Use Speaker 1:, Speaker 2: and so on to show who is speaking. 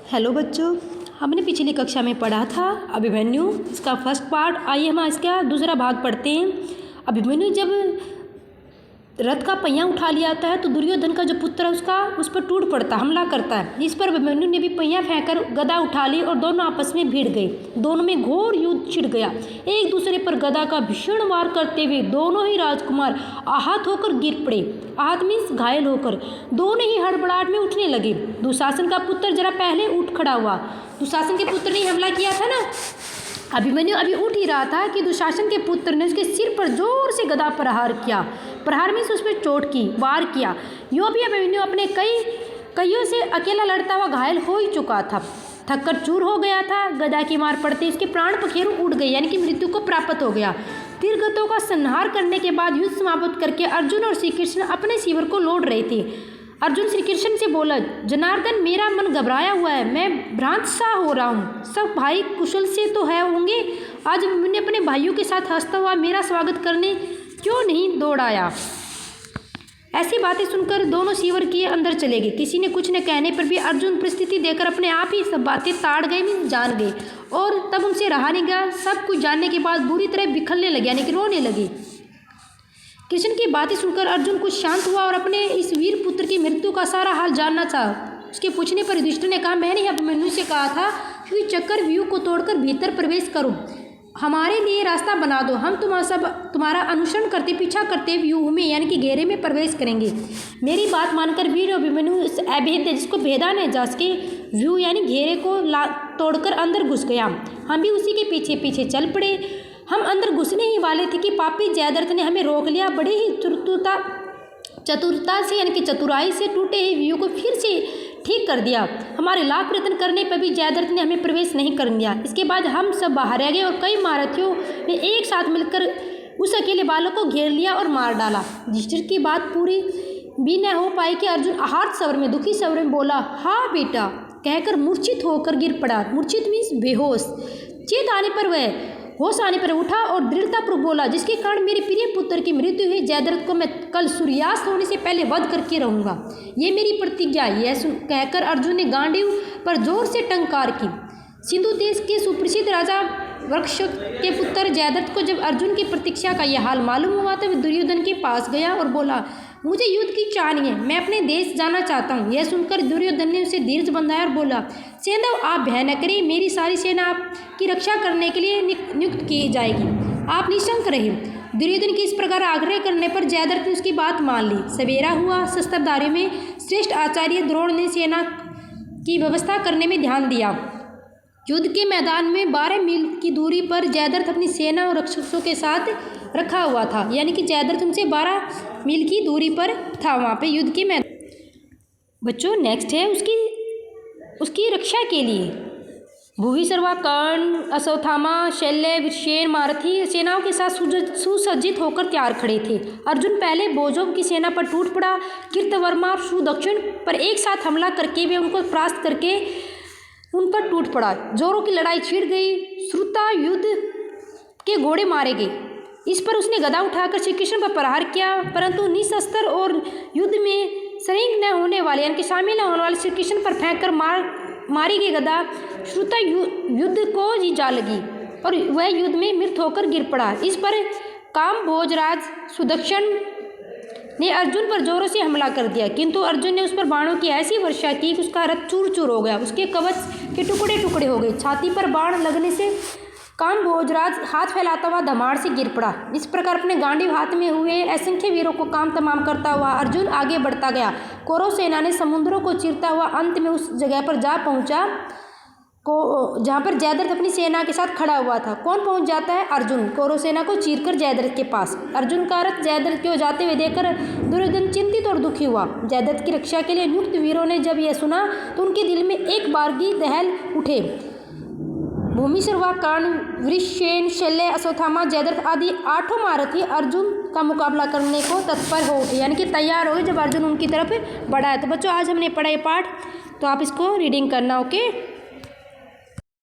Speaker 1: Hello बच्चों, हमने पिछली कक्षा में पढ़ा था अभिमन्यु, इसका फर्स्ट पार्ट। आइए हम इसका दूसरा भाग पढ़ते हैं। अभिमन्यु जब रथ का पहिया उठा लिया आता है तो दुर्योधन का जो पुत्र है उस पर टूट पड़ता, हमला करता है। इस पर अभिमन्यु ने भी पहिया फेंककर गदा उठा ली और दोनों आपस में भिड़ गए। दोनों में घोर युद्ध छिड़ गया। एक दूसरे पर गदा का भीषण वार करते हुए दोनों ही राजकुमार आहत होकर गिर पड़े। आहत मीन्स घायल होकर। दोनों ही हड़बड़ाहट में उठने लगे। दुशासन का पुत्र जरा पहले उठ खड़ा हुआ। दुशासन के पुत्र ने हमला किया था ना। अभिमन्यु अभी उठ ही रहा था कि दुशासन के पुत्र ने उसके सिर पर जोर से गदा प्रहार किया। प्रहार में से उस पर चोट की, वार किया। यो भी अभिमन्यु अपने कईयों से अकेला लड़ता हुआ घायल हो ही चुका था, थककर चूर हो गया था। गदा की मार पड़ते उसके प्राण पखेरु उड़ गए, यानी कि मृत्यु को प्राप्त हो गया। तीरगतों का संहार करने के बाद युद्ध समाप्त करके अर्जुन और श्री कृष्ण अपने शिविर को लौट रहे थे। अर्जुन श्री कृष्ण से बोला, जनार्दन मेरा मन घबराया हुआ है, मैं भ्रांत सा हो रहा हूँ। सब भाई कुशल से तो है होंगे। आज मैंने अपने भाइयों के साथ हंसता हुआ मेरा स्वागत करने क्यों नहीं दौड़ आया। ऐसी बातें सुनकर दोनों शिविर के अंदर चले गए। किसी ने कुछ न कहने पर भी अर्जुन परिस्थिति देखकर अपने आप ही सब बातें ताड़ गए, जान गए। और तब उनसे रहा नहीं गया। सब कुछ जानने के बाद बुरी तरह बिखरने लगे, यानी कि रोने लगे। कृष्ण की बातें सुनकर अर्जुन कुछ शांत हुआ और अपने इस वीर पुत्र की मृत्यु का सारा हाल जानना चाहा। उसके पूछने पर युधिष्ठिर ने कहा, मैंने अभिमन्यु से कहा था कि चक्कर व्यूह को तोड़कर भीतर प्रवेश करो, हमारे लिए रास्ता बना दो। हम तुम्हारा अनुसरण करते, पीछा करते व्यूह में, यानी कि घेरे में प्रवेश करेंगे। मेरी बात मानकर वीर अभिमन्यु इस अभेद्य, जिसको भेदा न जा सके, व्यूह यानी घेरे को तोड़कर अंदर घुस गया। हम भी उसी के पीछे पीछे चल पड़े। हम अंदर घुसने ही वाले थे कि पापी जयद्रथ ने हमें रोक लिया। बड़े ही चतुरता से, यानी कि चतुराई से टूटे ही व्यूह को फिर से ठीक कर दिया। हमारे लाख प्रयत्न करने पर भी जयद्रथ ने हमें प्रवेश नहीं करने दिया। इसके बाद हम सब बाहर रह गए और कई महारथियों ने एक साथ मिलकर उस अकेले बालक को घेर लिया और मार डाला। युधिष्ठिर की बात पूरी भी न हो पाई कि अर्जुन आहत स्वर में, दुखी स्वर में बोला, हाँ बेटा, कहकर मूर्छित होकर गिर पड़ा। मूर्छित मीन्स बेहोश। चेत आने पर वह होश आने पर उठा और दृढ़तापूर्वक बोला, जिसके कारण मेरे प्रिय पुत्र की मृत्यु हुई, जयद्रथ को मैं कल सूर्यास्त होने से पहले वध करके रहूंगा। ये मेरी प्रतिज्ञा। यह कहकर अर्जुन ने गांडीव पर जोर से टंकार की। सिंधु देश के सुप्रसिद्ध राजा वृक्ष के पुत्र जयद्रथ को जब अर्जुन की प्रतीक्षा का यह हाल मालूम हुआ तो वह दुर्योधन के पास गया और बोला, मुझे युद्ध की चाह नहीं है, मैं अपने देश जाना चाहता हूँ। यह सुनकर दुर्योधन ने उसे धीरज बंधाया और बोला, सेनाओं आप भय न करें, मेरी सारी सेना आपकी रक्षा करने के लिए नियुक्त की जाएगी, आप निशंक रहे। दुर्योधन की इस प्रकार आग्रह करने पर जयद्रथ ने उसकी बात मान ली। सवेरा हुआ। शस्त्रधारियों में श्रेष्ठ आचार्य द्रोण ने सेना की व्यवस्था करने में ध्यान दिया। युद्ध के मैदान में 12 मील की दूरी पर जयद्रथ अपनी सेना और रक्षकों के साथ रखा हुआ था, यानी कि जयद्रथ उनसे 12 मील की दूरी पर था वहाँ पे युद्ध के मैदान। बच्चों नेक्स्ट है उसकी रक्षा के लिए भूवि सर्वा, कर्ण, अश्वत्थामा, शल्य, वृषसेन, महारथी सेनाओं के साथ सुसज्जित होकर तैयार खड़े थे। अर्जुन पहले भोजों की सेना पर टूट पड़ा। कृतवर्मा और सुदक्षिण पर एक साथ हमला करके वे उनको परास्त करके उन पर टूट पड़ा। जोरों की लड़ाई छिड़ गई। श्रुता युद्ध के घोड़े मारे गए। इस पर उसने गदा उठाकर श्री कृष्ण पर प्रहार किया, परंतु निशस्त्र और युद्ध में शरीक न होने वाले, यानी कि शामिल न होने वाले श्री कृष्ण पर फेंककर मारी गई गदा श्रुता युद्ध को ही जा लगी और वह युद्ध में मृत होकर गिर पड़ा। इस पर काम भोजराज सुदक्षिण ने अर्जुन पर जोरों से हमला कर दिया, किंतु अर्जुन ने उस पर बाणों की ऐसी वर्षा की कि उसका रथ चूर चूर हो गया, उसके कवच के टुकड़े टुकड़े हो गए। छाती पर बाण लगने से काम भोजराज हाथ फैलाता हुआ धमाड़ से गिर पड़ा। इस प्रकार अपने गांडीव हाथ में हुए असंख्य वीरों को काम तमाम करता हुआ अर्जुन आगे बढ़ता गया। कौरव सेना ने समुद्रों को चीरता हुआ अंत में उस जगह पर जा पहुंचा जहाँ पर जयद्रथ अपनी सेना के साथ खड़ा हुआ था। कौन पहुंच जाता है? अर्जुन, कौरव सेना को चीरकर जयद्रथ के पास। अर्जुन का रथ जयद्रथ की ओर जाते हुए देखकर दुर्योधन चिंतित और दुखी हुआ। जयद्रथ की रक्षा के लिए नियुक्त वीरों ने जब यह सुना तो उनके दिल में एक बारगी दहल उठे। भूमि सर्वा, कर्ण, वृषसेन, शल्य, अश्वत्थामा, जयद्रथ आदि 8 महारथी अर्जुन का मुकाबला करने को तत्पर हो उठे, यानी कि तैयार हो गए जब अर्जुन उनकी तरफ बढ़ा है। तो बच्चों आज हमने पढ़ा ये पाठ, तो आप इसको रीडिंग करना। ओके।